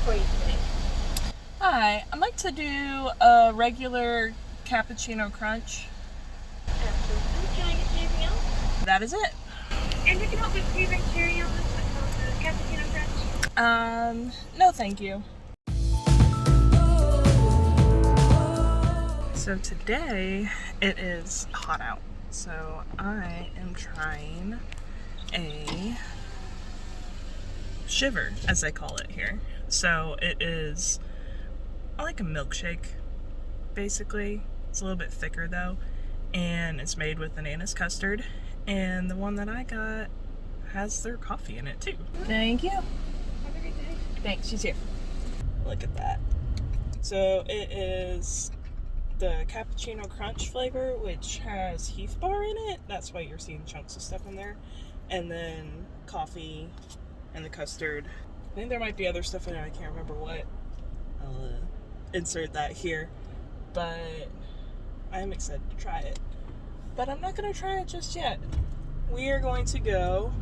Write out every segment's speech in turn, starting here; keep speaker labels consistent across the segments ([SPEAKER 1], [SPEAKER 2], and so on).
[SPEAKER 1] for you today?
[SPEAKER 2] Hi, I'd like to do a regular cappuccino crunch.
[SPEAKER 1] Absolutely. Can I get you anything else?
[SPEAKER 2] That is it.
[SPEAKER 1] And we can help with favorite cherry on the Cappuccino Crunch.
[SPEAKER 2] No thank you. So today it is hot out, so I am trying a shiver, as they call it here. So it is like a milkshake, basically. It's a little bit thicker though, and it's made with bananas custard, and the one that I got has their coffee in it too. Thank you.
[SPEAKER 1] Have a great day.
[SPEAKER 2] Thanks, she's here. Look at that. So it is the Cappuccino Crunch flavor, which has Heath bar in it. That's why you're seeing chunks of stuff in there. And then coffee and the custard. I think there might be other stuff in it. I can't remember what. I'll insert that here. But I am excited to try it. But I'm not going to try it just yet. We are going to go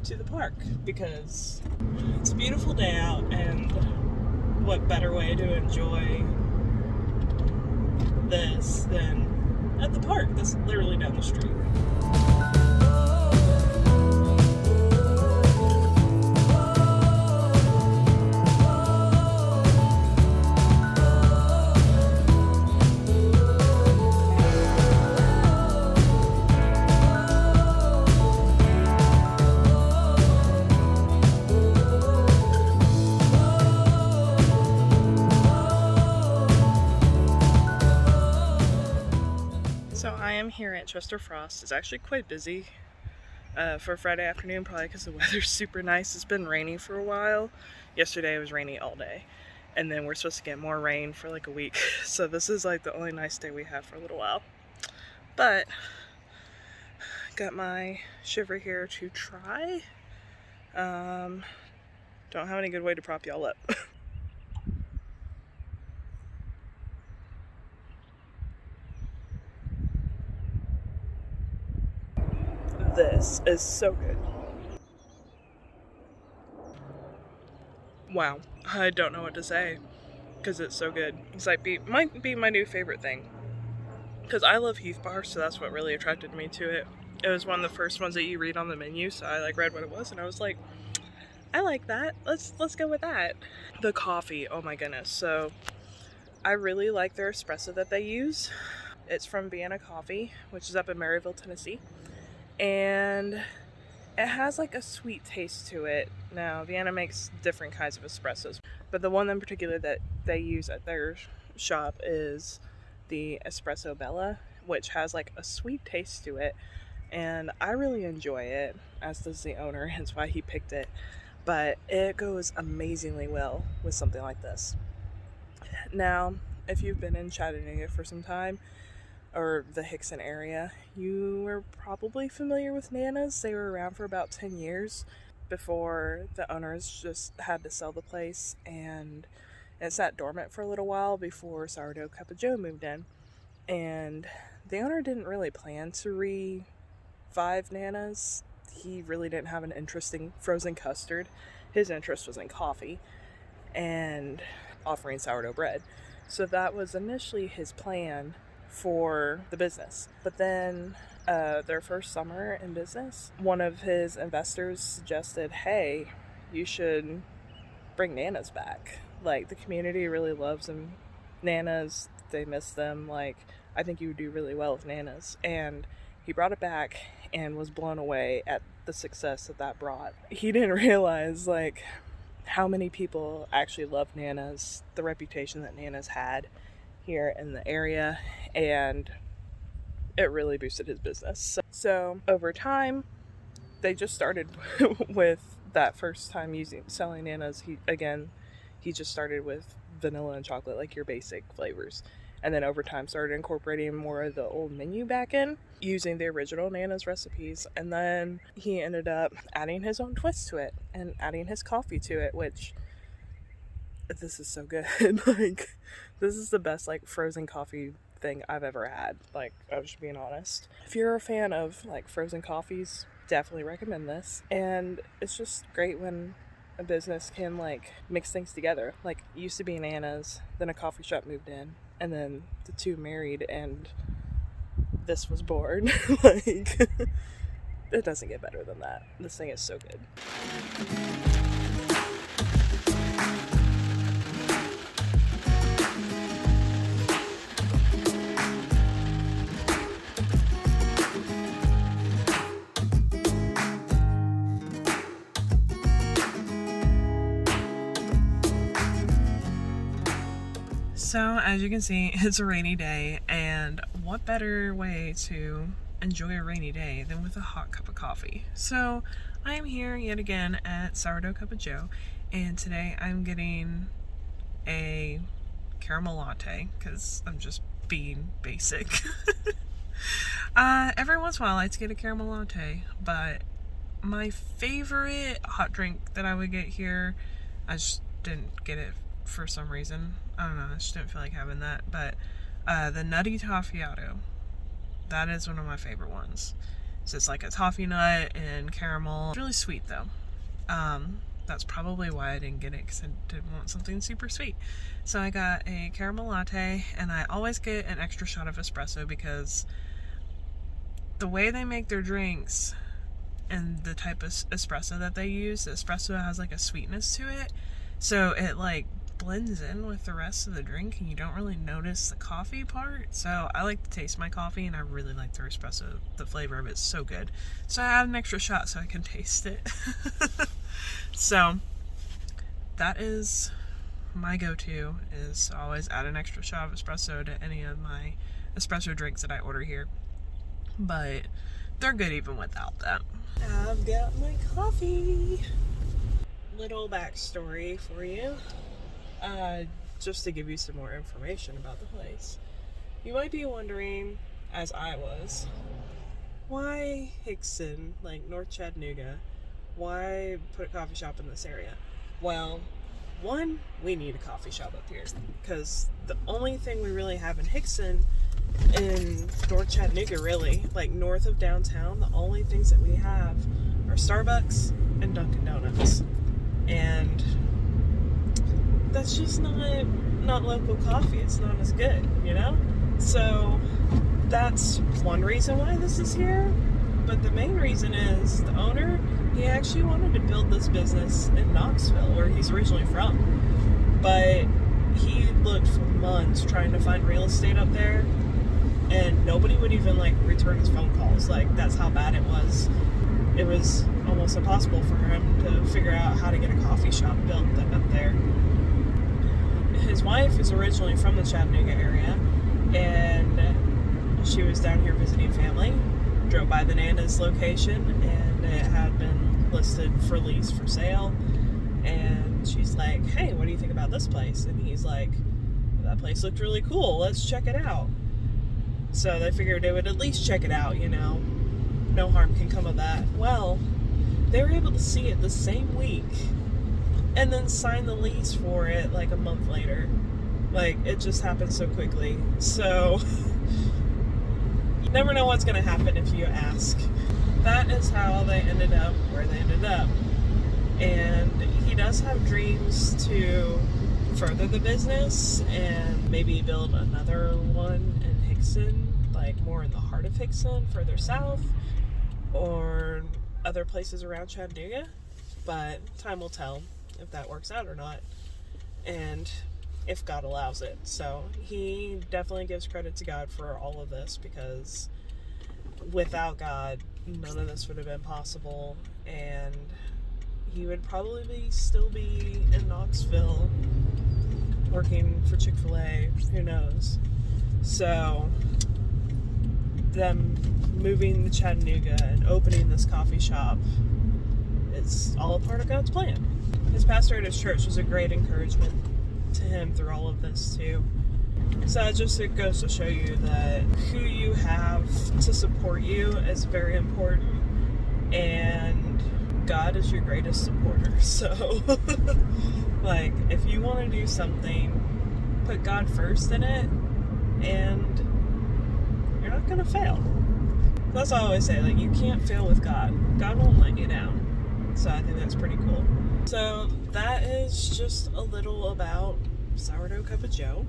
[SPEAKER 2] to the park because it's a beautiful day out, and what better way to enjoy this than at the park that's literally down the street. So I am here at Chester Frost. It's actually quite busy for Friday afternoon, probably because the weather's super nice. It's been rainy for a while. Yesterday it was rainy all day, and then we're supposed to get more rain for like a week. So this is like the only nice day we have for a little while. But got my shiver here to try. Don't have any good way to prop y'all up. This is so good. Wow, I don't know what to say because it's so good. It's like might be my new favorite thing because I love Heath bar, so that's what really attracted me to it. It was one of the first ones that you read on the menu, so I like read what it was and I was like, I like that. Let's go with that. The coffee, oh my goodness. So I really like their espresso that they use. It's from Vienna Coffee, which is up in Maryville, Tennessee. And it has like a sweet taste to it. Now, Vienna makes different kinds of espressos, but the one in particular that they use at their shop is the Espresso Bella, which has like a sweet taste to it. And I really enjoy it, as does the owner, hence why he picked it. But it goes amazingly well with something like this. Now, if you've been in Chattanooga for some time, or the Hickson area, you were probably familiar with Nana's. They were around for about 10 years before the owners just had to sell the place, and it sat dormant for a little while before Sourdough Cuppa Joe moved in. And the owner didn't really plan to revive Nana's. He really didn't have an interest in frozen custard. His interest was in coffee and offering sourdough bread. So that was initially his plan for the business. But then their first summer in business, one of his investors suggested, hey, you should bring Nana's back. Like, the community really loves them. Nana's, they miss them. Like, I think you would do really well with Nana's. And he brought it back and was blown away at the success that brought. He didn't realize, like, how many people actually love Nana's, the reputation that Nana's had here in the area, and it really boosted his business. So over time, they just started with that first time selling Nana's. He just started with vanilla and chocolate, like your basic flavors, and then over time started incorporating more of the old menu back in, using the original Nana's recipes. And then he ended up adding his own twist to it and adding his coffee to it, which, this is so good. Like, this is the best like frozen coffee thing I've ever had. Like, I'm just being honest. If you're a fan of like frozen coffees, definitely recommend this. And it's just great when a business can like mix things together. Like it used to be Nana's, then a coffee shop moved in, and then the two married, and this was born. Like it doesn't get better than that. This thing is so good. So, as you can see, it's a rainy day, and what better way to enjoy a rainy day than with a hot cup of coffee? So, I am here yet again at Sourdough Cuppa Joe, and today I'm getting a caramel latte, because I'm just being basic. Every once in a while I like to get a caramel latte, but my favorite hot drink that I would get here, I just didn't get it for some reason. I don't know, I just didn't feel like having that. But the Nutty Toffeeado, that is one of my favorite ones. So it's like a toffee nut and caramel. It's really sweet though. That's probably why I didn't get it, because I didn't want something super sweet. So I got a caramel latte, and I always get an extra shot of espresso because the way they make their drinks and the type of espresso that they use, the espresso has like a sweetness to it. So it like blends in with the rest of the drink and you don't really notice the coffee part. So I like to taste my coffee, and I really like the espresso. The flavor of it's so good. So I add an extra shot so I can taste it. So that is my go-to, is always add an extra shot of espresso to any of my espresso drinks that I order here. But they're good even without that. I've got my coffee. Little backstory for you. Just to give you some more information about the place. You might be wondering, as I was, why Hickson, like North Chattanooga? Why put a coffee shop in this area? Well, one, we need a coffee shop up here, because the only thing we really have in Hickson, in North Chattanooga really, like north of downtown, the only things that we have are Starbucks and Dunkin' Donuts. And that's just not local coffee. It's not as good, you know? So that's one reason why this is here. But the main reason is the owner, he actually wanted to build this business in Knoxville, where he's originally from. But he looked for months trying to find real estate up there, and nobody would even like return his phone calls. Like, that's how bad it was. It was almost impossible for him to figure out how to get a coffee shop built up there. His wife is originally from the Chattanooga area, and she was down here visiting family, drove by the Nana's location, and it had been listed for lease for sale. And she's like, hey, what do you think about this place? And he's like, that place looked really cool, let's check it out. So they figured they would at least check it out, you know. No harm can come of that. Well, they were able to see it the same week and then sign the lease for it like a month later. Like, it just happened so quickly. So you never know what's going to happen if you ask. That is how they ended up where they ended up. And he does have dreams to further the business and maybe build another one in Hickson, like more in the heart of Hickson, further south, or other places around Chattanooga. But time will tell if that works out or not, and if God allows it. So he definitely gives credit to God for all of this, because without God, none of this would have been possible, and he would probably still be in Knoxville working for Chick-fil-A, who knows. So them moving to Chattanooga and opening this coffee shop, it's all a part of God's plan. His pastor at his church was a great encouragement to him through all of this too. So it goes to show you that who you have to support you is very important, and God is your greatest supporter. So like, if you want to do something, put God first in it, and you're not gonna fail. That's all I always say, like, you can't fail with God. God won't let you down. So I think that's pretty cool. So that is just a little about Sourdough Cuppa Joe.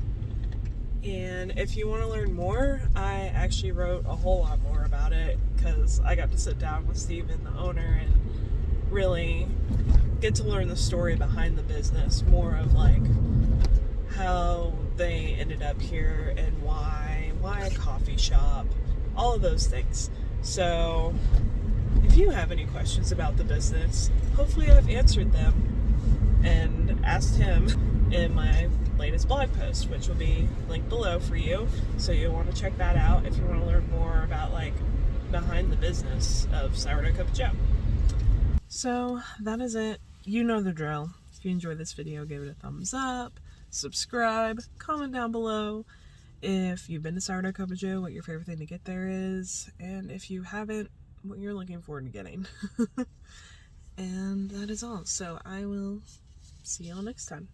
[SPEAKER 2] And if you want to learn more, I actually wrote a whole lot more about it because I got to sit down with Steven, the owner, and really get to learn the story behind the business, more of like how they ended up here and why a coffee shop, all of those things. So if you have any questions about the business, hopefully I've answered them and asked him in my latest blog post, which will be linked below for you. So you'll want to check that out if you want to learn more about like behind the business of Sourdough Cuppa Joe. So that is it. You know the drill. If you enjoyed this video, give it a thumbs up, subscribe, comment down below if you've been to Sourdough Cuppa Joe, what your favorite thing to get there is, and if you haven't, what you're looking forward to getting. And that is all. So I will see y'all next time.